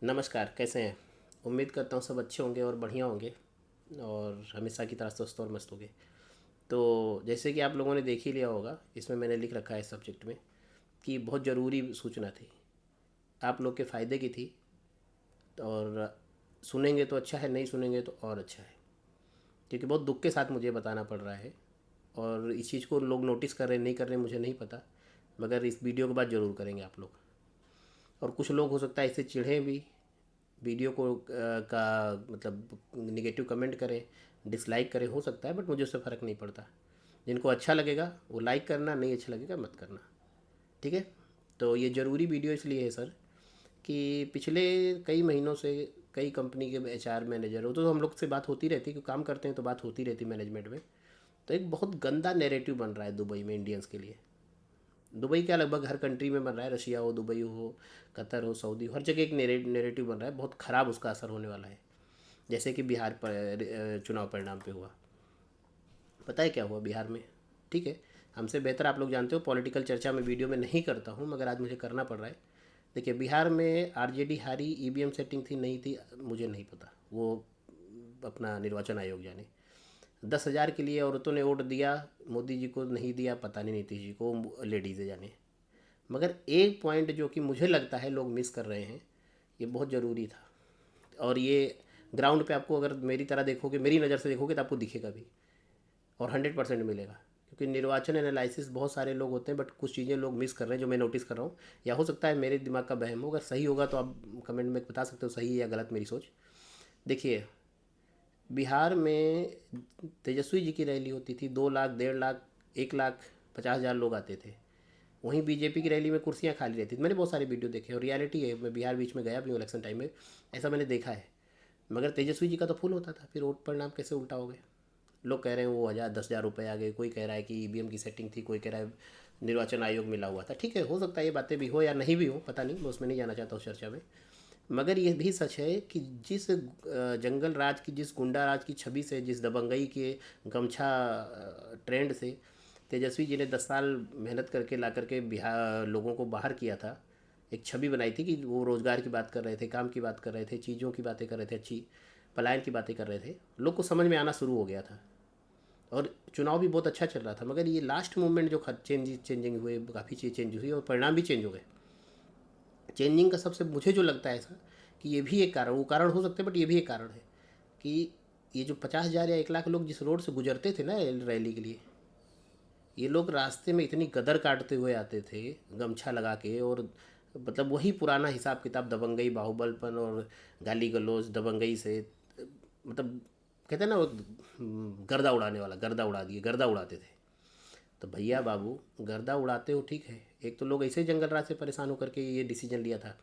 नमस्कार, कैसे हैं? उम्मीद करता हूँ सब अच्छे होंगे और बढ़िया होंगे और हमेशा की तरह स्वस्थ और मस्त होंगे। तो जैसे कि आप लोगों ने देख ही लिया होगा, इसमें मैंने लिख रखा है इस सब्जेक्ट में कि बहुत ज़रूरी सूचना थी, आप लोग के फ़ायदे की थी। और सुनेंगे तो अच्छा है, नहीं सुनेंगे तो और अच्छा है, क्योंकि बहुत दुख के साथ मुझे बताना पड़ रहा है। और इस चीज़ को लोग नोटिस कर रहे हैं नहीं कर रहे हैं मुझे नहीं पता, मगर इस वीडियो के बाद ज़रूर करेंगे आप लोग। और कुछ लोग हो सकता है इससे चिढ़ें भी, वीडियो को का मतलब निगेटिव कमेंट करें, डिसलाइक करें, हो सकता है, बट मुझे उससे फ़र्क नहीं पड़ता। जिनको अच्छा लगेगा वो लाइक करना, नहीं अच्छा लगेगा मत करना। ठीक है। तो ये ज़रूरी वीडियो इसलिए है सर कि पिछले कई महीनों से कई कंपनी के एचआर मैनेजर हो तो हम लोग से बात होती रहती है, क्योंकि काम करते हैं तो बात होती रहती मैनेजमेंट में। तो एक बहुत गंदा नैरेटिव बन रहा है दुबई में इंडियंस के लिए। दुबई क्या, लगभग हर कंट्री में बन रहा है, रशिया हो, दुबई हो, कतर हो, सऊदी हो, हर जगह एक नैरेटिव बन रहा है। बहुत ख़राब उसका असर होने वाला है। जैसे कि बिहार पर चुनाव परिणाम पे हुआ। पता है क्या हुआ बिहार में? ठीक है, हमसे बेहतर आप लोग जानते हो, पॉलिटिकल चर्चा में वीडियो में नहीं करता हूँ, मगर आज मुझे करना पड़ रहा है। देखिए, बिहार में आरजेडी हारी, ईवीएम सेटिंग थी नहीं थी मुझे नहीं पता, वो अपना निर्वाचन आयोग जाने। 10,000 के लिए औरतों ने वोट दिया, मोदी जी को नहीं दिया, पता नहीं नीतीश जी को, लेडीज़ें जाने। मगर एक पॉइंट जो कि मुझे लगता है लोग मिस कर रहे हैं, ये बहुत ज़रूरी था। और ये ग्राउंड पे आपको अगर मेरी तरह देखोगे, मेरी नज़र से देखोगे तो आपको दिखेगा भी, और 100% मिलेगा। क्योंकि निर्वाचन एनालिसिस बहुत सारे लोग होते हैं, बट कुछ चीज़ें लोग मिस कर रहे हैं जो मैं नोटिस कर रहा हूँ। या हो सकता है मेरे दिमाग का वहम हो, अगर सही होगा तो आप कमेंट में बता सकते हो सही है या गलत मेरी सोच। देखिए, बिहार में तेजस्वी जी की रैली होती थी, 2 लाख, 1.5 लाख, 1,50,000 लोग आते थे। वहीं बीजेपी की रैली में कुर्सियाँ खाली रहती थी। मैंने बहुत सारे वीडियो देखे और रियलिटी है, मैं बिहार बीच में गया भी हूँ इलेक्शन टाइम में, ऐसा मैंने देखा है। मगर तेजस्वी जी का तो फुल होता था, फिर वोट परिणाम कैसे उल्टा हो गए? लोग कह रहे हैं वो 10,000 रुपये आ गए, कोई कह रहा है कि ईवीएम की सेटिंग थी, कोई कह रहा है निर्वाचन आयोग मिला हुआ था। ठीक है, हो सकता है ये बातें भी हो या नहीं भी हो, पता नहीं, मैं उसमें नहीं जाना चाहता हूँ चर्चा में। मगर ये भी सच है कि जिस जंगल राज की, जिस गुंडा राज की छवि से, जिस दबंगई के गमछा ट्रेंड से तेजस्वी जी ने 10 साल मेहनत करके ला करके बिहार लोगों को बाहर किया था, एक छवि बनाई थी कि वो रोज़गार की बात कर रहे थे, काम की बात कर रहे थे, चीज़ों की बातें कर रहे थे, अच्छी पलायन की बातें कर रहे थे, लोग को समझ में आना शुरू हो गया था। और चुनाव भी बहुत अच्छा चल रहा था। मगर ये लास्ट मोमेंट जो चेंजिंग हुए, काफ़ी चीज़ चेंज हुई और परिणाम भी चेंज हो गए। चेंजिंग का सबसे मुझे जो लगता है ऐसा कि ये भी एक कारण, वो कारण हो सकते हैं बट ये भी एक कारण है कि ये जो 50,000 या 1 लाख लोग जिस रोड से गुजरते थे ना रैली के लिए, ये लोग रास्ते में इतनी गदर काटते हुए आते थे गमछा लगा के। और मतलब वही पुराना हिसाब किताब, दबंगई, बाहुबलपन और गाली गलौज दबंगई से, मतलब कहते हैं ना वो, गर्दा उड़ाने वाला, गर्दा उड़ा दिए, गर्दा उड़ाते थे। तो भैया बाबू, गर्दा उड़ाते हो ठीक है, एक तो लोग ऐसे ही जंगल राज से परेशान होकर के ये डिसीजन लिया था,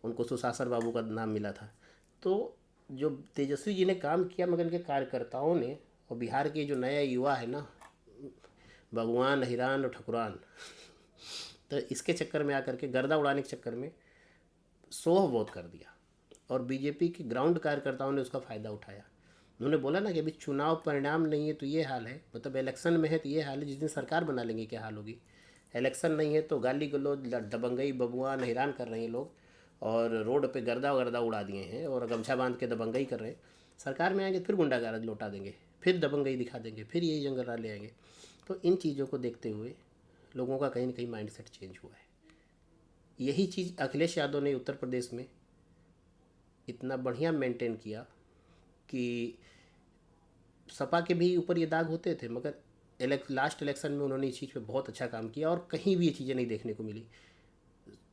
उनको सुशासन बाबू का नाम मिला था। तो जो तेजस्वी जी ने काम किया, मगर इनके कार्यकर्ताओं ने, और बिहार के जो नया युवा है ना, भगवान हिरान और ठकुरान, तो इसके चक्कर में आकर के, गर्दा उड़ाने के चक्कर में सोह बहुत कर दिया। और बीजेपी के ग्राउंड कार्यकर्ताओं ने उसका फ़ायदा उठाया। उन्होंने बोला ना कि अभी चुनाव परिणाम नहीं है तो ये हाल है, मतलब इलेक्शन में है तो ये हाल है, जिस दिन सरकार बना लेंगे क्या हाल होगी। इलेक्शन नहीं है तो गाली गलौज, दबंगई, बबुआन, हैरान कर रहे हैं लोग, और रोड पे गर्दा गर्दा उड़ा दिए हैं और गमछा बांध के दबंगई कर रहे हैं। सरकार में आएंगे फिर गुंडागर्द लौटा देंगे, फिर दबंगई दिखा देंगे, फिर यही जंगल राज ले आएंगे। तो इन चीज़ों को देखते हुए लोगों का कहीं ना कहीं माइंडसेट चेंज हुआ है। यही चीज़ अखिलेश यादव ने उत्तर प्रदेश में इतना बढ़िया मेंटेन किया कि सपा के भी ऊपर ये दाग होते थे, मगर लास्ट इलेक्शन में उन्होंने इस चीज़ पे बहुत अच्छा काम किया और कहीं भी ये चीज़ें नहीं देखने को मिली।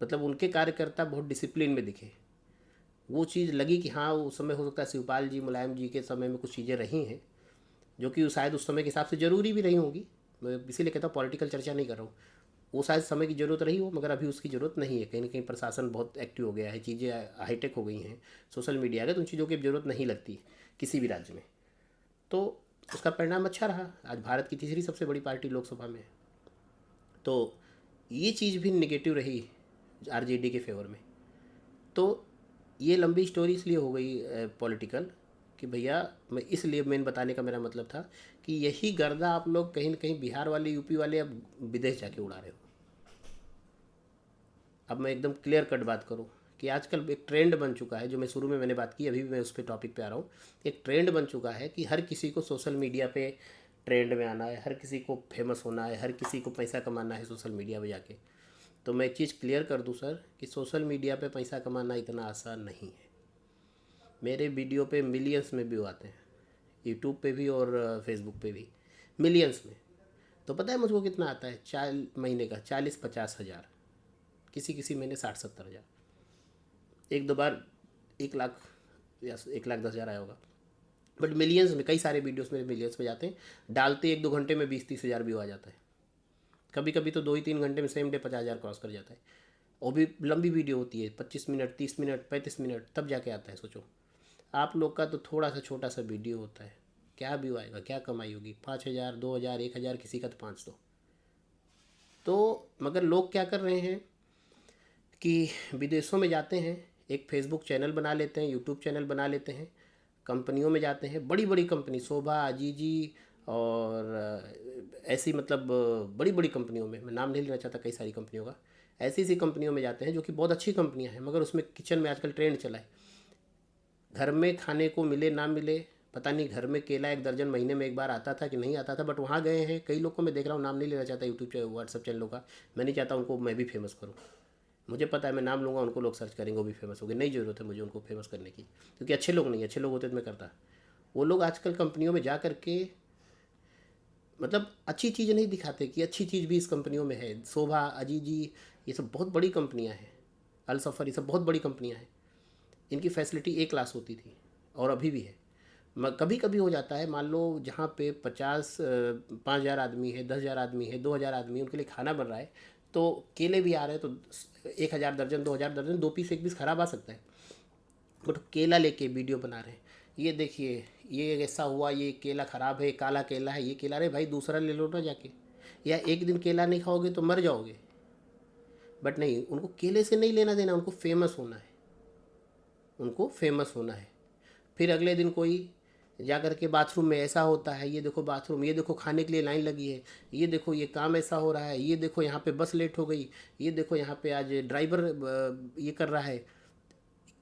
मतलब उनके कार्यकर्ता बहुत डिसिप्लिन में दिखे। वो चीज़ लगी कि हाँ, उस समय हो सकता है शिवपाल जी, मुलायम जी के समय में कुछ चीज़ें रही हैं जो कि शायद उस समय के हिसाब से ज़रूरी भी रही होंगी। मैं इसीलिए कहता हूँ पॉलिटिकल चर्चा नहीं कर रहा हूँ। वो शायद समय की ज़रूरत रही हो, मगर अभी उसकी ज़रूरत नहीं है। कहीं ना कहीं प्रशासन बहुत एक्टिव हो गया है, चीज़ें हाईटेक हो गई हैं, सोशल मीडिया आ गया, तो उन चीज़ों की ज़रूरत नहीं लगती किसी भी राज्य में। तो उसका परिणाम अच्छा रहा, आज भारत की तीसरी सबसे बड़ी पार्टी लोकसभा में है। तो ये चीज़ भी निगेटिव रही आरजेडी के फेवर में। तो ये लंबी स्टोरी इसलिए हो गई पॉलिटिकल कि भैया, मैं इसलिए मेन बताने का मेरा मतलब था कि यही गर्दा आप लोग कहीं ना कहीं बिहार वाले, यूपी वाले अब विदेश जाके उड़ा रहे हो। अब मैं एकदम क्लियर कट बात करूँ कि आजकल एक ट्रेंड बन चुका है, जो मैं शुरू में मैंने बात की, अभी भी मैं उस पर टॉपिक पे आ रहा हूँ। एक ट्रेंड बन चुका है कि हर किसी को सोशल मीडिया पे ट्रेंड में आना है, हर किसी को फेमस होना है, हर किसी को पैसा कमाना है सोशल मीडिया पे जाके। तो मैं एक चीज़ क्लियर कर दूँ सर कि सोशल मीडिया पे पैसा कमाना इतना आसान नहीं है। मेरे वीडियो पे मिलियंस में व्यू आते हैं, यूट्यूब पे भी और फेसबुक पे भी, मिलियंस में। तो पता है मुझको कितना आता है? 4 महीने का 40-50 हज़ार, किसी किसी महीने 60-70 हज़ार, एक दो बार 1 लाख या 1,10,000 आया होगा। बट मिलियंस में, कई सारे वीडियोस मेरे मिलियंस में जाते हैं। डालते 1-2 घंटे में 20-30 हज़ार व्यू आ जाता है। कभी कभी तो 2 ही 3 घंटे में सेम डे 50 हज़ार क्रॉस कर जाता है। वो भी लंबी वीडियो होती है, 25 मिनट, 30 मिनट, 35 मिनट, तब जाके आता है। सोचो आप लोग का तो थोड़ा सा छोटा सा वीडियो होता है, क्या व्यू आएगा, क्या कमाई होगी? 5 हज़ार, 2 हज़ार, 1 हज़ार, किसी का तो 500। तो मगर लोग क्या कर रहे हैं कि विदेशों में जाते हैं, एक फेसबुक चैनल बना लेते हैं, यूट्यूब चैनल बना लेते हैं, कंपनियों में जाते हैं, बड़ी बड़ी कंपनी, शोभा, अजीजी और ऐसी मतलब बड़ी बड़ी कंपनियों में, मैं नाम नहीं लेना चाहता, कई सारी कंपनियों का, ऐसी ऐसी कंपनियों में जाते हैं जो कि बहुत अच्छी कंपनियां हैं, मगर उसमें किचन में आजकल ट्रेंड चला है, घर में खाने को मिले ना मिले पता नहीं, घर में केला 1 दर्जन महीने में एक बार आता था कि नहीं आता था, बट वहाँ गए हैं, कई लोग को मैं देख रहा हूँ, नाम नहीं लेना चाहता, यूट्यूब व्हाट्सअप चैनलों का, मैं नहीं चाहता उनको मैं भी फेमस करूँ। मुझे पता है मैं नाम लूँगा उनको लोग सर्च करेंगे, वो भी फेमस हो गए, नहीं ज़रूरत है मुझे उनको फेमस करने की, क्योंकि अच्छे लोग नहीं, अच्छे लोग होते तो मैं करता। वो लोग आजकल कंपनियों में जा कर के मतलब अच्छी चीज़ नहीं दिखाते कि अच्छी चीज़ भी इस कंपनियों में है। शोभा, अजीजी, ये सब बहुत बड़ी कंपनियां हैं, अल सफ़र, ये सब बहुत बड़ी कंपनियां हैं। इनकी फैसिलिटी ए क्लास होती थी और अभी भी है। कभी कभी हो जाता है, मान लो जहाँ पे 5,000 आदमी है, 10,000 आदमी है, 2,000 आदमी है, उनके लिए खाना बन रहा है, तो केले भी आ रहे हैं, तो 1,000 दर्जन, 2,000 दर्जन, 2 पीस 1 पीस खराब आ सकता है। बट केला लेके वीडियो बना रहे हैं, ये देखिए ये ऐसा हुआ, ये केला ख़राब है, काला केला है, ये केला, अरे भाई दूसरा ले लो ना जाके, या एक दिन केला नहीं खाओगे तो मर जाओगे। बट नहीं, उनको केले से नहीं लेना देना, उनको फेमस होना है, उनको फेमस होना है। फिर अगले दिन कोई जा कर के बाथरूम में ऐसा होता है, ये देखो बाथरूम, ये देखो खाने के लिए लाइन लगी है, ये देखो ये काम ऐसा हो रहा है, ये देखो यहाँ पे बस लेट हो गई, ये देखो यहाँ पे आज ड्राइवर ये कर रहा है।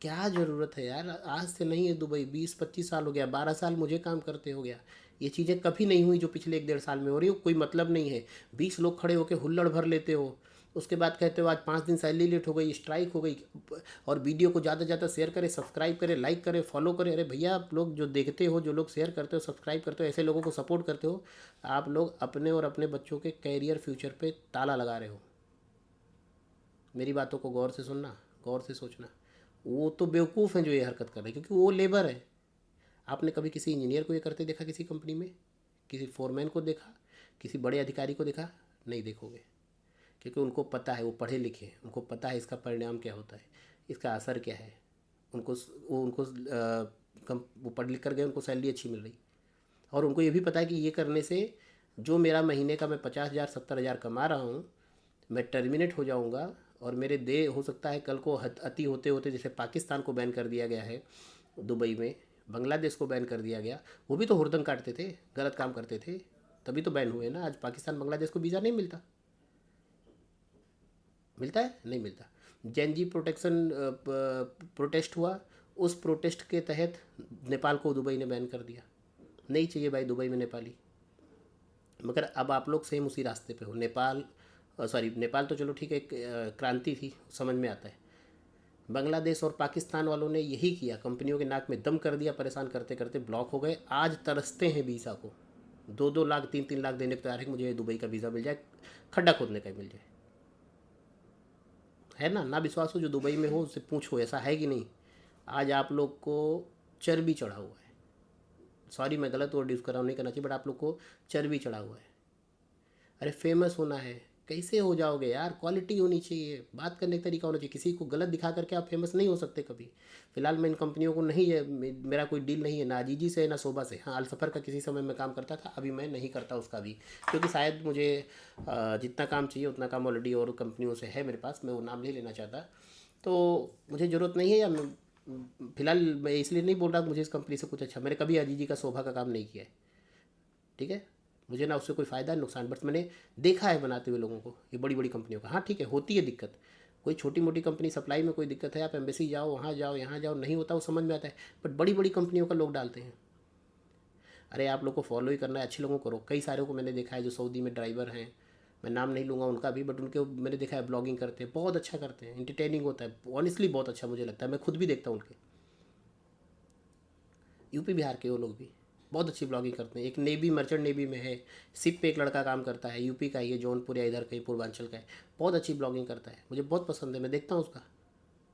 क्या ज़रूरत है यार? आज से नहीं है दुबई, 20-25 साल हो गया, 12 साल मुझे काम करते हो गया। ये चीज़ें कभी नहीं हुई जो पिछले 1-1.5 साल में हो रही हो, कोई मतलब नहीं है। 20 लोग खड़े होकर हुल्लड़ भर लेते हो, उसके बाद कहते हो आज 5 दिन सैलरी लेट हो गई, स्ट्राइक हो गई, और वीडियो को ज़्यादा से ज़्यादा शेयर करें, सब्सक्राइब करें, लाइक करें, फॉलो करें। अरे भैया, आप लोग जो देखते हो, जो लोग शेयर करते हो, सब्सक्राइब करते हो, ऐसे लोगों को सपोर्ट करते हो, आप लोग अपने और अपने बच्चों के कैरियर फ्यूचर पे ताला लगा रहे हो। मेरी बातों को गौर से सुनना, गौर से सोचना। वो तो बेवकूफ़ हैं जो ये हरकत कर रहे हैं, क्योंकि वो लेबर है। आपने कभी किसी इंजीनियर को ये करते देखा किसी कंपनी में? किसी फोरमैन को देखा? किसी बड़े अधिकारी को देखा? नहीं देखोगे, क्योंकि उनको पता है, वो पढ़े लिखे हैं, उनको पता है इसका परिणाम क्या होता है, इसका असर क्या है। वो पढ़ लिख कर गए, उनको सैलरी अच्छी मिल रही, और उनको ये भी पता है कि ये करने से जो मेरा महीने का मैं 50,000 70,000 कमा रहा हूँ, मैं टर्मिनेट हो जाऊँगा, और मेरे दे हो सकता है कल को अति होते होते, जैसे पाकिस्तान को बैन कर दिया गया है दुबई में, बांग्लादेश को बैन कर दिया गया, वो भी तो हुड़दंग काटते थे, गलत काम करते थे, तभी तो बैन हुए ना। आज पाकिस्तान बांग्लादेश को वीज़ा नहीं मिलता, मिलता है? नहीं मिलता। जैन जी प्रोटेस्ट हुआ, उस प्रोटेस्ट के तहत नेपाल को दुबई ने बैन कर दिया। नहीं चाहिए भाई दुबई में नेपाली। मगर अब आप लोग सेम उसी रास्ते पे हो। नेपाल तो चलो ठीक है, एक क्रांति थी, समझ में आता है। बांग्लादेश और पाकिस्तान वालों ने यही किया, कंपनियों के नाक में दम कर दिया, परेशान करते करते ब्लॉक हो गए। आज तरसते हैं वीज़ा को, 2-2 लाख 3-3 लाख देने को तैयार है कि मुझे दुबई का वीज़ा मिल जाए, खड्डा खोदने का मिल जाए। है ना? ना विश्वास हो जो दुबई में हो उससे पूछो, ऐसा है कि नहीं। आज आप लोग को चर्बी चढ़ा हुआ है, सॉरी मैं गलत वर्ड यूज़ कर रहा हूँ, नहीं करना चाहिए, बट आप लोग को चर्बी चढ़ा हुआ है। अरे फेमस होना है, कैसे हो जाओगे यार? क्वालिटी होनी चाहिए, बात करने का तरीका होना चाहिए। किसी को गलत दिखा करके आप फेमस नहीं हो सकते कभी। फिलहाल मैं इन कंपनियों को नहीं है, मेरा कोई डील नहीं है, ना अजीजी से ना शोभा से। हाँ, अलसफ़र का किसी समय मैं काम करता था, अभी मैं नहीं करता उसका भी, क्योंकि शायद मुझे जितना काम चाहिए उतना काम ऑलरेडी और कंपनियों से है मेरे पास, मैं वो नाम नहीं लेना चाहता, तो मुझे ज़रूरत नहीं है। या फिलहाल मैं इसलिए नहीं बोल रहा कि मुझे इस कंपनी से कुछ अच्छा, मैंने कभी अजीजी का शोभा का काम नहीं किया है, ठीक है? मुझे ना उससे कोई फ़ायदा नुकसान, बट मैंने देखा है बनाते हुए लोगों को, ये बड़ी बड़ी कंपनियों का। हाँ ठीक है, होती है दिक्कत, कोई छोटी मोटी कंपनी सप्लाई में कोई दिक्कत है, आप एम्बेसी जाओ, वहाँ जाओ, यहाँ जाओ, नहीं होता, वो समझ में आता है। बट बड़ी बड़ी कंपनियों का लोग डालते हैं। अरे आप लोग को फॉलो ही करना है, अच्छे लोगों को करो। कई सारे को मैंने देखा है जो सऊदी में ड्राइवर हैं, मैं नाम नहीं लूँगा उनका भी, बट उनके मैंने देखा है ब्लॉगिंग करते हैं, बहुत अच्छा करते हैं, इंटरटेनिंग होता है, ऑनेस्टली बहुत अच्छा मुझे लगता है, मैं खुद भी देखता हूँ उनके। यूपी बिहार के वो लोग भी बहुत अच्छी ब्लॉगिंग करते हैं। एक नेवी, मर्चेंट नेवी में है, शिप पे एक लड़का काम करता है, यूपी का ही है, जौनपुर या इधर कहीं पूर्वांचल का है, बहुत अच्छी ब्लॉगिंग करता है, मुझे बहुत पसंद है, मैं देखता हूँ उसका,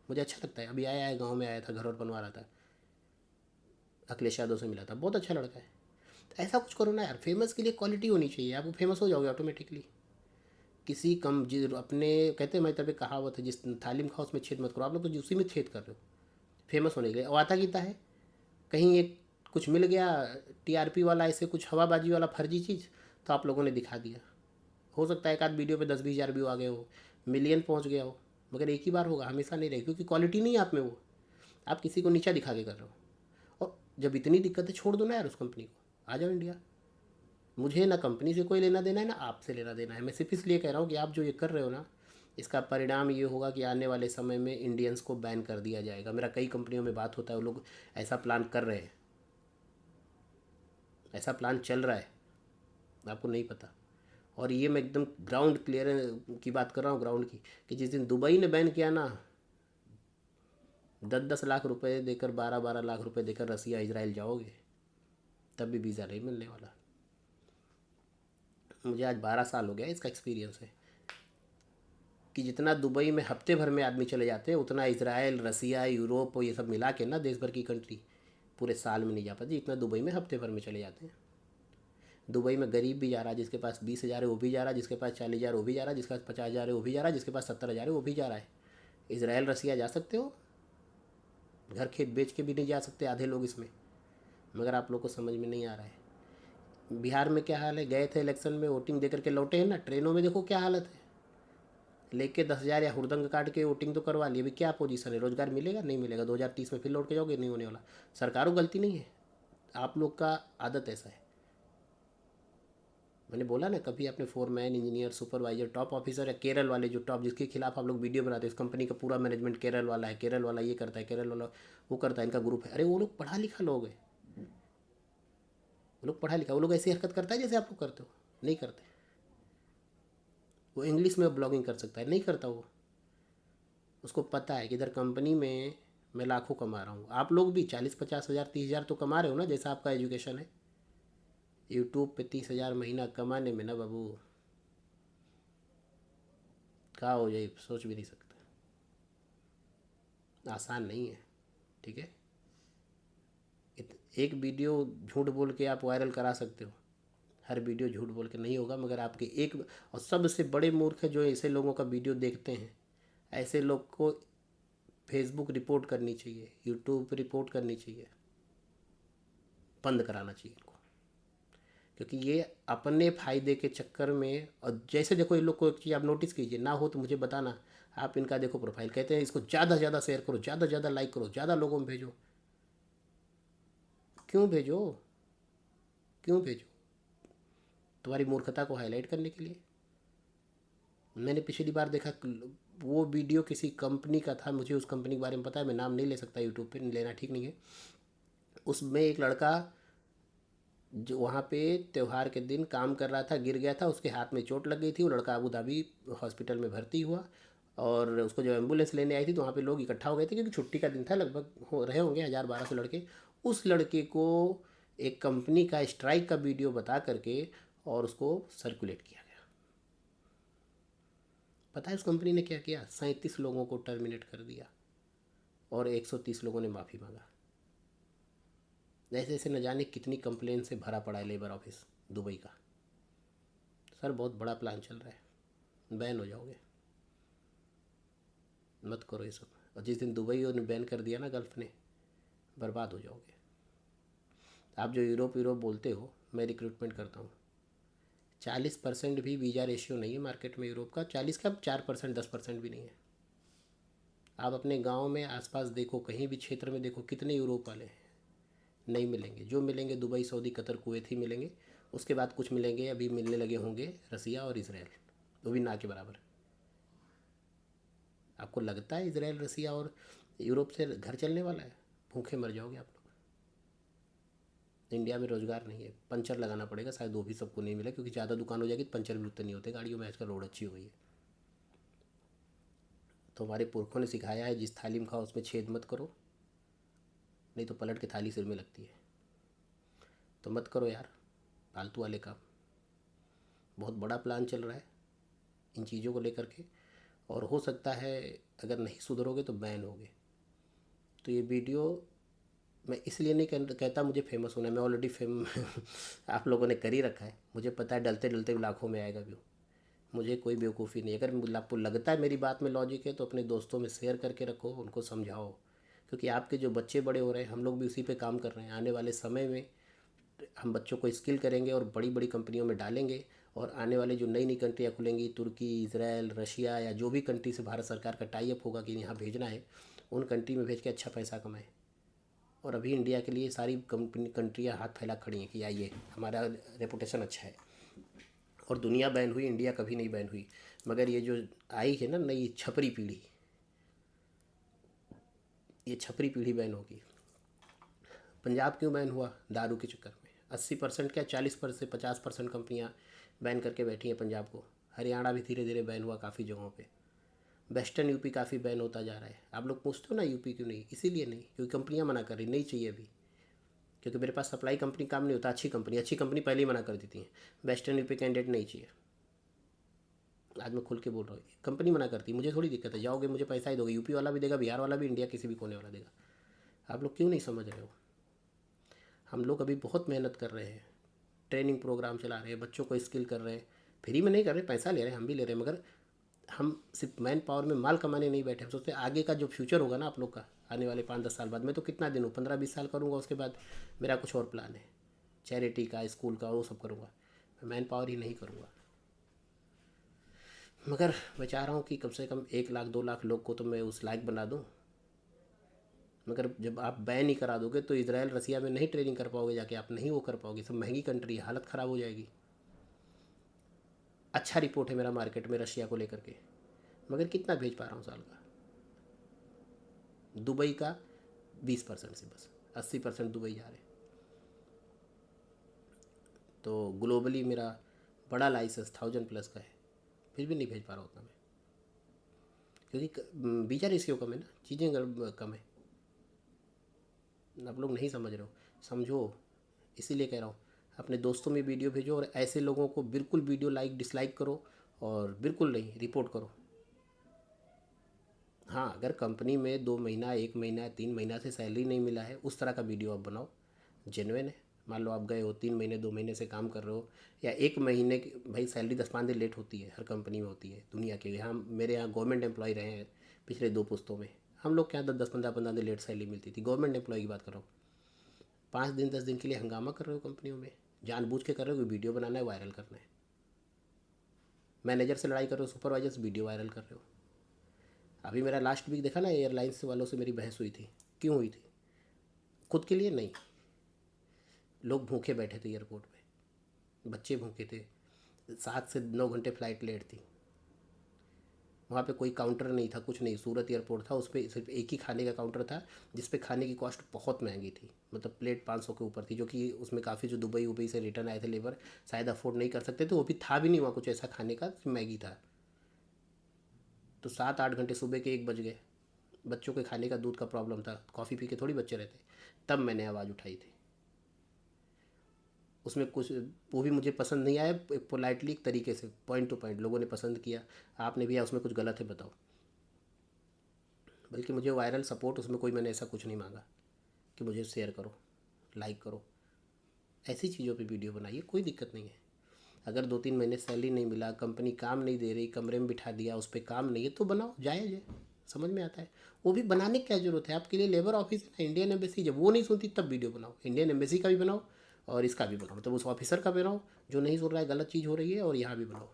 मुझे अच्छा लगता है। अभी आया है, गाँव में आया था, घर और बनवा रहा था, अखिलेश यादव से मिला था, बहुत अच्छा लड़का है। तो ऐसा कुछ करो ना यार, फेमस के लिए क्वालिटी होनी चाहिए, आप फेमस हो जाओगे ऑटोमेटिकली। किसी कम अपने कहते हैं, मैं तभी कहावत है, जिस थाली में खाओ उसमें छेद मत करो, आप लोग तो उसी में छेद कर रहे हो फेमस होने के लिए। और आता गीता है, कहीं एक कुछ मिल गया टीआरपी वाला, ऐसे कुछ हवाबाजी वाला फर्जी चीज़, तो आप लोगों ने दिखा दिया। हो सकता है एक आध वीडियो पे 10-20 हज़ार व्यू आ गए हो, मिलियन पहुंच गया हो, मगर एक ही बार होगा, हमेशा नहीं रहेगा, क्योंकि क्वालिटी नहीं है आप में वो, आप किसी को नीचा दिखा के कर रहे हो। और जब इतनी दिक्कत है, छोड़ दो ना यार उस कंपनी को, आ जाओ इंडिया। मुझे ना कंपनी से कोई लेना देना है, ना आपसे लेना देना है, मैं सिर्फ इसलिए कह रहा हूँ कि आप जो ये कर रहे हो ना, इसका परिणाम ये होगा कि आने वाले समय में इंडियंस को बैन कर दिया जाएगा। मेरा कई कंपनियों में बात होता है, वो लोग ऐसा प्लान कर रहे हैं, ऐसा प्लान चल रहा है, आपको नहीं पता। और ये मैं एकदम ग्राउंड क्लियर की बात कर रहा हूँ, ग्राउंड की, कि जिस दिन दुबई ने बैन किया ना, 10-10 लाख रुपए देकर, 12-12 लाख रुपए देकर रसिया इजराइल जाओगे, तब भी वीज़ा नहीं मिलने वाला। मुझे आज 12 साल हो गया, इसका एक्सपीरियंस है कि जितना दुबई में हफ्ते भर में आदमी चले जाते हैं, उतना इजराइल, रसिया, यूरोप और ये सब मिला के ना, देश भर की कंट्री पूरे साल में नहीं जा पाती, इतना दुबई में हफ्ते भर में चले जाते हैं। दुबई में गरीब भी जा रहा है, जिसके पास 20 हज़ार है वो भी जा रहा है, जिसके पास 40 हज़ार वो भी जा रहा है, जिसके पास 50 हज़ार है वो भी जा रहा है, जिसके पास 70 हज़ार है वो भी जा रहा है। इसराइल, रसिया जा सकते हो, घर खेत बेच के भी नहीं जा सकते आधे लोग इसमें, मगर आप लोग को समझ में नहीं आ रहा है। बिहार में क्या हाल है, गए थे इलेक्शन में, वोटिंग दे करके लौटे हैं ना, ट्रेनों में देखो क्या हालत है, लेके 10 हज़ार या हुड़दंग काट के वोटिंग तो करवा ली। अभी क्या पोजीशन है, रोजगार मिलेगा नहीं मिलेगा, 2030 में फिर लौट के जाओगे, नहीं होने वाला। सरकारों गलती नहीं है, आप लोग का आदत ऐसा है। मैंने बोला ना, कभी आपने foreman, engineer, supervisor, top officer, या केरल वाले जो टॉप, जिसके खिलाफ आप लोग वीडियो बनाते हैं, इस कंपनी का पूरा मैनेजमेंट केरल वाला है, केरल वाला ये करता है, केरल वाला वो करता है, इनका ग्रुप है, अरे वो लोग पढ़ा लिखा लोग है, वो लोग पढ़ा लिखा, वो लोग ऐसी हरकत करता है जैसे आप लोग करते हो, नहीं करते। वो इंग्लिश में ब्लॉगिंग कर सकता है, नहीं करता वो, उसको पता है कि इधर कंपनी में मैं लाखों कमा रहा हूँ। आप लोग भी 40-50 हज़ार, 30 हज़ार तो कमा रहे हो ना, जैसा आपका एजुकेशन है। यूट्यूब पे 30 हज़ार महीना कमाने में ना बाबू, क्या हो जाए सोच भी नहीं सकते, आसान नहीं है, ठीक है। एक वीडियो झूठ बोल के आप वायरल करा सकते हो, हर वीडियो झूठ बोल के नहीं होगा, मगर आपके एक, और सबसे बड़े मूर्ख है जो ऐसे लोगों का वीडियो देखते हैं, ऐसे लोग को फेसबुक रिपोर्ट करनी चाहिए, यूट्यूब पर रिपोर्ट करनी चाहिए, बंद कराना चाहिए इनको। क्योंकि ये अपने फ़ायदे के चक्कर में, और जैसे देखो, इन लोग को एक चीज़ आप नोटिस कीजिए, ना हो तो मुझे बताना, आप इनका देखो प्रोफाइल, कहते हैं इसको ज़्यादा से ज़्यादा शेयर करो, ज़्यादा से ज़्यादा लाइक करो, ज़्यादा लोगों में भेजो। क्यों भेजो, क्यों भेजो? तुम्हारी मूर्खता को हाईलाइट करने के लिए। मैंने पिछली बार देखा, वो वीडियो किसी कंपनी का था, मुझे उस कंपनी के बारे में पता है, मैं नाम नहीं ले सकता यूट्यूब पे, लेना ठीक नहीं है। उसमें एक लड़का जो वहाँ पे त्यौहार के दिन काम कर रहा था, गिर गया था, उसके हाथ में चोट लग गई थी, वो लड़का अबू धाबी हॉस्पिटल में भर्ती हुआ, और उसको जब एम्बुलेंस लेने आई थी तो वहाँ पे लोग इकट्ठा हो गए थे, क्योंकि छुट्टी का दिन था, लगभग हो रहे होंगे 1000-1200 लड़के। उस लड़के को एक कंपनी का स्ट्राइक का वीडियो बता करके और उसको सर्कुलेट किया गया। पता है उस कंपनी ने क्या किया? 37 लोगों को टर्मिनेट कर दिया और 130 लोगों ने माफ़ी मांगा। ऐसे ऐसे न जाने कितनी कंप्लेन से भरा पड़ा है लेबर ऑफिस दुबई का। सर बहुत बड़ा प्लान चल रहा है, बैन हो जाओगे, मत करो ये सब। और जिस दिन दुबई ने बैन कर दिया ना गल्फ़ ने, बर्बाद हो जाओगे। आप जो यूरोप यूरोप बोलते हो, मैं रिक्रूटमेंट करता हूँ, 40% भी वीज़ा रेशियो नहीं है मार्केट में यूरोप का, 40 का 4%, 10% भी नहीं है। आप अपने गांव में आसपास देखो, कहीं भी क्षेत्र में देखो, कितने यूरोप वाले हैं, नहीं मिलेंगे। जो मिलेंगे दुबई, सऊदी, कतर, कुवैत ही मिलेंगे। उसके बाद कुछ मिलेंगे, अभी मिलने लगे होंगे रसिया और इसराइल, वो भी ना के बराबर। आपको लगता है इजराइल रसिया और यूरोप से घर चलने वाला है? भूखे मर जाओगे आप लोग। इंडिया में रोज़गार नहीं है, पंचर लगाना पड़ेगा, शायद वो भी सबको नहीं मिला, क्योंकि ज़्यादा दुकान हो जाएगी तो पंचर भी उतने नहीं होते गाड़ियों में, आजकल रोड अच्छी हो गई है। तो हमारे पुरखों ने सिखाया है, जिस थाली में खाओ उसमें छेद मत करो, नहीं तो पलट के थाली सिर में लगती है। तो मत करो यार फालतू वाले काम। बहुत बड़ा प्लान चल रहा है इन चीज़ों को लेकर के, और हो सकता है अगर नहीं सुधरोगे तो बैन होगे। तो ये वीडियो मैं इसलिए नहीं कहता मुझे फेमस होना है, मैं ऑलरेडी फेम आप लोगों ने कर ही रखा है, मुझे पता है डलते डलते लाखों में आएगा व्यू। मुझे कोई बेवकूफ़ी नहीं। अगर आपको लगता है मेरी बात में लॉजिक है तो अपने दोस्तों में शेयर करके रखो, उनको समझाओ, क्योंकि आपके जो बच्चे बड़े हो रहे हैं, हम लोग भी उसी पे काम कर रहे हैं। आने वाले समय में हम बच्चों को स्किल करेंगे और बड़ी बड़ी कंपनियों में डालेंगे, और आने वाले जो नई नई कंट्रियाँ खुलेंगी, तुर्की, इजराइल, रशिया, या जो भी कंट्री से भारत सरकार का टाई अप होगा कि यहाँ भेजना है, उन कंट्री में भेज के अच्छा पैसा कमाएं। और अभी इंडिया के लिए सारी कंट्रियाँ हाथ फैला खड़ी हैं कि आइए, हमारा रेपुटेशन अच्छा है। और दुनिया बैन हुई, इंडिया कभी नहीं बैन हुई। मगर ये जो आई है ना नई छपरी पीढ़ी, ये छपरी पीढ़ी बैन होगी। पंजाब क्यों बैन हुआ? दारू के चक्कर में 80% क्या 40% से 50% कंपनियां बैन करके बैठी हैं पंजाब को। हरियाणा भी धीरे धीरे बैन हुआ काफ़ी जगहों पे। वेस्टर्न यूपी काफ़ी बैन होता जा रहा है। आप लोग पूछते हो ना यूपी क्यों नहीं, इसीलिए नहीं क्योंकि कंपनियां मना कर रही, नहीं चाहिए अभी, क्योंकि मेरे पास सप्लाई कंपनी काम नहीं होता। अच्छी कंपनी पहले ही मना कर देती हैं, वेस्टर्न यूपी कैंडिडेट नहीं चाहिए। आज मैं खुल के बोल रहा हूँ, कंपनी मना करती है, मुझे थोड़ी दिक्कत है, जाओगे मुझे पैसा ही दोगे, यूपी वाला भी देगा, बिहार वाला भी, इंडिया किसी भी कोने वाला देगा। आप लोग क्यों नहीं समझ रहे हो? हम लोग अभी बहुत मेहनत कर रहे हैं, ट्रेनिंग प्रोग्राम चला रहे हैं, बच्चों को स्किल कर रहे हैं, फ्री में नहीं कर रहे, पैसा ले रहे हैं, हम भी ले रहे हैं, मगर हम सिर्फ मैन पावर में माल कमाने नहीं बैठे। हम सोचते हैं आगे का जो फ्यूचर होगा ना आप लोग का, आने वाले 5-10 साल बाद, मैं तो कितना दिन हूँ, 15-20 साल करूँगा, उसके बाद मेरा कुछ और प्लान है, चैरिटी का, स्कूल का, वो सब करूँगा, मैं मैन पावर ही नहीं करूँगा। मगर मैं चाह रहा हूँ कि कम से कम 1 लाख 2 लाख लोग को तो मैं उस लायक बना दूँ। मगर जब आप बैन ही करा दोगे तो इजराइल रसिया में नहीं ट्रेनिंग कर पाओगे जाके, आप नहीं वो कर पाओगे, सब महंगी कंट्री है, हालत ख़राब हो जाएगी। अच्छा रिपोर्ट है मेरा मार्केट में रशिया को लेकर के, मगर कितना भेज पा रहा हूँ साल का? दुबई का 20% से बस 80% दुबई जा रहे। तो ग्लोबली मेरा बड़ा लाइसेंस 1000+ का है, फिर भी नहीं भेज पा रहा उतना मैं, क्योंकि वीज़ा रेशियो कम है ना, चीज़ें कम है। आप लोग नहीं समझ रहे हो, समझो, इसीलिए कह रहा हूँ। अपने दोस्तों में वीडियो भेजो, और ऐसे लोगों को बिल्कुल वीडियो लाइक डिसलाइक करो, और बिल्कुल नहीं, रिपोर्ट करो। हाँ, अगर कंपनी में 2 महीना, 1 महीना, 3 महीना से सैलरी नहीं मिला है, उस तरह का वीडियो आप बनाओ, जेन्युइन है। मान लो आप गए हो 3 महीने, 2 महीने से काम कर रहे हो, या 1 महीने की, भाई सैलरी 10-5 दिन लेट होती है, हर कंपनी में होती है दुनिया के। यहाँ मेरे यहाँ गवर्नमेंट एम्प्लॉय रहे हैं पिछले 2 पुस्तों में, हम लोग के यहाँ 10-10, 15-15 दिन लेट सैलरी मिलती थी, गवर्नमेंट एम्प्लॉय की बात कर रहा हूँ। 5 दिन 10 दिन के लिए हंगामा कर रहे हो कंपनियों में, जानबूझ के कर रहे हो, वीडियो बनाना है, वायरल करना है। मैनेजर से लड़ाई कर रहे हो, सुपरवाइजर से वीडियो वायरल कर रहे हो। अभी मेरा लास्ट वीक देखा ना, एयरलाइंस वालों से मेरी बहस हुई थी। क्यों हुई थी? खुद के लिए नहीं, लोग भूखे बैठे थे एयरपोर्ट पे, बच्चे भूखे थे, 7 से 9 घंटे फ़्लाइट लेट थी। वहाँ पे कोई काउंटर नहीं था, कुछ नहीं, सूरत एयरपोर्ट था, उस पर सिर्फ एक ही खाने का काउंटर था, जिस पे खाने की कॉस्ट बहुत महंगी थी, मतलब प्लेट 500 के ऊपर थी, जो कि उसमें काफ़ी जो दुबई उबई से रिटर्न आए थे लेबर, शायद अफोर्ड नहीं कर सकते थे, वो भी था भी नहीं वहाँ कुछ ऐसा खाने का, मैगी था। तो 7-8 घंटे सुबह के 1 बज गए, बच्चों के खाने का, दूध का प्रॉब्लम था, कॉफ़ी पी के थोड़ी बच्चे रहते। तब मैंने आवाज़ उठाई थी। उसमें कुछ वो भी मुझे पसंद नहीं आया, पोलाइटली एक तरीके से, पॉइंट टू पॉइंट लोगों ने पसंद किया, आपने भी, या उसमें कुछ गलत है बताओ। बल्कि मुझे वायरल सपोर्ट, उसमें कोई मैंने ऐसा कुछ नहीं मांगा कि मुझे शेयर करो, लाइक करो। ऐसी चीज़ों पे वीडियो बनाइए, कोई दिक्कत नहीं है। अगर 2-3 महीने सैलरी नहीं मिला, कंपनी काम नहीं दे रही, कमरे में बिठा दिया, उस पर काम नहीं है, तो बनाओ, जायज़ है, समझ में आता है। वो भी बनाने की क्या ज़रूरत है, आपके लिए लेबर ऑफिस है ना, इंडियन एम्बेसी, जब वो नहीं सुनती तब वीडियो बनाओ। इंडियन एम्बेसी का भी बनाओ और इसका भी बनाओ, मतलब उस ऑफिसर का बनाओ जो नहीं सुन रहा है, गलत चीज़ हो रही है, और यहाँ भी बनाओ।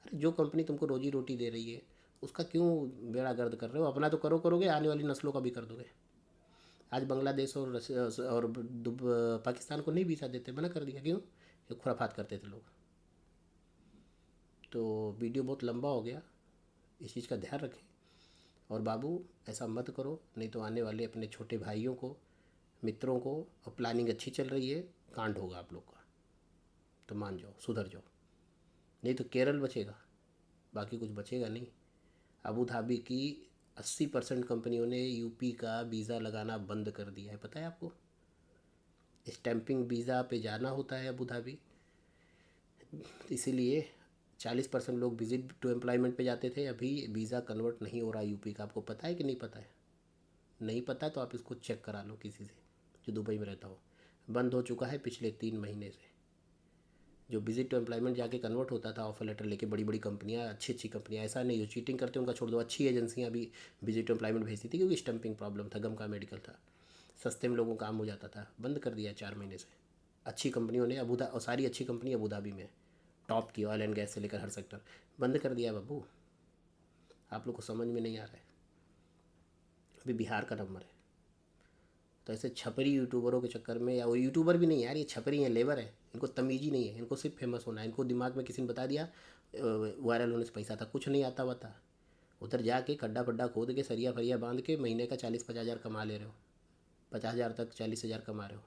अरे जो कंपनी तुमको रोजी रोटी दे रही है, उसका क्यों बेड़ा गर्द कर रहे हो? अपना तो करोगे, आने वाली नस्लों का भी कर दोगे। आज बांग्लादेश और पाकिस्तान को नहीं वीज़ा देते, मना कर दिया, क्यों? ये खुराफात करते थे लोग। तो वीडियो बहुत लंबा हो गया, इस चीज़ का ध्यान रखें। और बाबू ऐसा मत करो, नहीं तो आने वाले अपने छोटे भाइयों को, मित्रों को, और प्लानिंग अच्छी चल रही है, कांड होगा आप लोग का। तो मान जाओ, सुधर जाओ, नहीं तो केरल बचेगा, बाकी कुछ बचेगा नहीं। अबू धाबी की 80% कंपनियों ने यूपी का वीज़ा लगाना बंद कर दिया है, पता है आपको? स्टैंपिंग वीज़ा पे जाना होता है अबू धाबी, इसीलिए 40% लोग विजिट टू एम्प्लॉयमेंट पे जाते थे। अभी वीज़ा कन्वर्ट नहीं हो रहा यूपी का, आपको पता है कि नहीं पता है? नहीं पता है तो आप इसको चेक करा लो किसी से जो दुबई में रहता हो। बंद हो चुका है पिछले 3 महीने से। जो विजिट टू एम्प्लॉयमेंट जाके कन्वर्ट होता था ऑफर लेटर लेके, बड़ी बड़ी कंपनियां, अच्छी अच्छी कंपनियां, ऐसा नहीं जो चीटिंग करते उनका छोड़ दो, अच्छी एजेंसियां भी विजिट टू एम्प्लॉयमेंट भेजती थी, क्योंकि स्टम्पिंग प्रॉब्लम था, गम का मेडिकल था, सस्ते में लोगों का काम हो जाता था। बंद कर दिया 4 महीने से। अच्छी कंपनियों ने और सारी अच्छी कंपनी अबू धाबी में, टॉप की, ऑयल एंड गैस से लेकर हर सेक्टर बंद कर दिया बाबू। आप लोग को समझ में नहीं आ रहा है। अभी बिहार का नंबर है। तो ऐसे छपरी यूट्यूबरों के चक्कर में, या वो यूट्यूबर भी नहीं है यार, ये छपरी हैं, लेबर है, इनको तमीज़ ही नहीं है, इनको सिर्फ फेमस होना है। इनको दिमाग में किसी ने बता दिया वायरल होने से पैसा था, कुछ नहीं आता बता। उधर जाके खड्डा पड्डा खोद के सरिया फरिया बांध के महीने का 40-50 हज़ार कमा ले रहे हो, 50 हज़ार तक 40 हज़ार कमा रहे हो।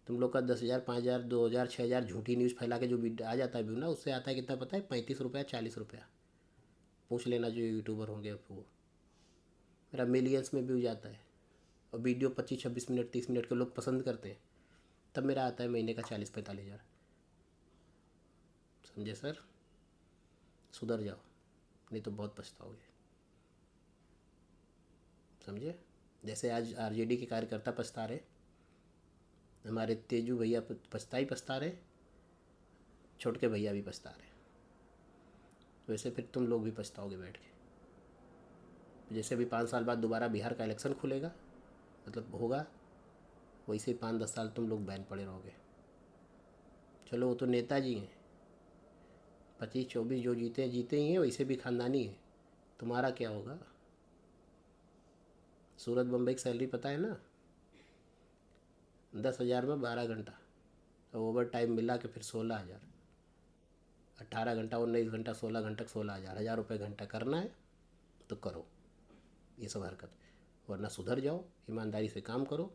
तुम लोग का 10 हज़ार, 5 हज़ार, 2 हज़ार, 6 हज़ार झूठी न्यूज़ फैला के जो आ जाता है व्यू ना, उससे आता है कितना पता है? 35 रुपया, 40 रुपया। पूछ लेना जो यूट्यूबर होंगे वो। मेरा मिलियंस में व्यू जाता है, और वीडियो 25-26 मिनट, 30 मिनट के लोग पसंद करते हैं, तब मेरा आता है महीने का 40-45 हज़ार। समझे सर? सुधर जाओ, नहीं तो बहुत पछताओगे। समझे? जैसे आज आरजेडी के कार्यकर्ता पछता रहे, हमारे तेजू भैया पछता रहे, छोटके भैया भी पछता रहे, वैसे फिर तुम लोग भी पछताओगे बैठ के। जैसे अभी 5 साल बाद दोबारा बिहार का इलेक्शन खुलेगा, मतलब होगा, वैसे 5-10 साल तुम लोग बैन पड़े रहोगे। चलो वो तो नेताजी हैं, 25-24 जो जीते जीते ही हैं, वैसे भी खानदानी है। तुम्हारा क्या होगा? सूरत बम्बई की सैलरी पता है ना? 10 हज़ार में 12 घंटा, और ओवर टाइम मिला के फिर 16 हज़ार। 18 घंटा, 19 घंटा, 16 घंटा, 16 हज़ार, 1,000 रुपये घंटा करना है तो करो ये सब हरकत, वरना सुधर जाओ, ईमानदारी से काम करो,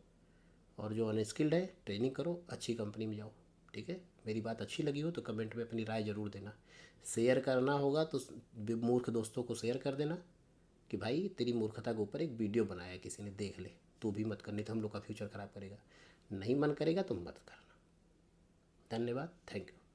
और जो अनस्किल्ड है ट्रेनिंग करो, अच्छी कंपनी में जाओ। ठीक है? मेरी बात अच्छी लगी हो तो कमेंट में अपनी राय ज़रूर देना। शेयर करना होगा तो मूर्ख दोस्तों को शेयर कर देना कि भाई तेरी मूर्खता के ऊपर एक वीडियो बनाया है किसी ने, देख ले, तू भी मत करनी तो हम लोग का फ्यूचर ख़राब करेगा। नहीं मन करेगा तो मत करना। धन्यवाद, थैंक यू।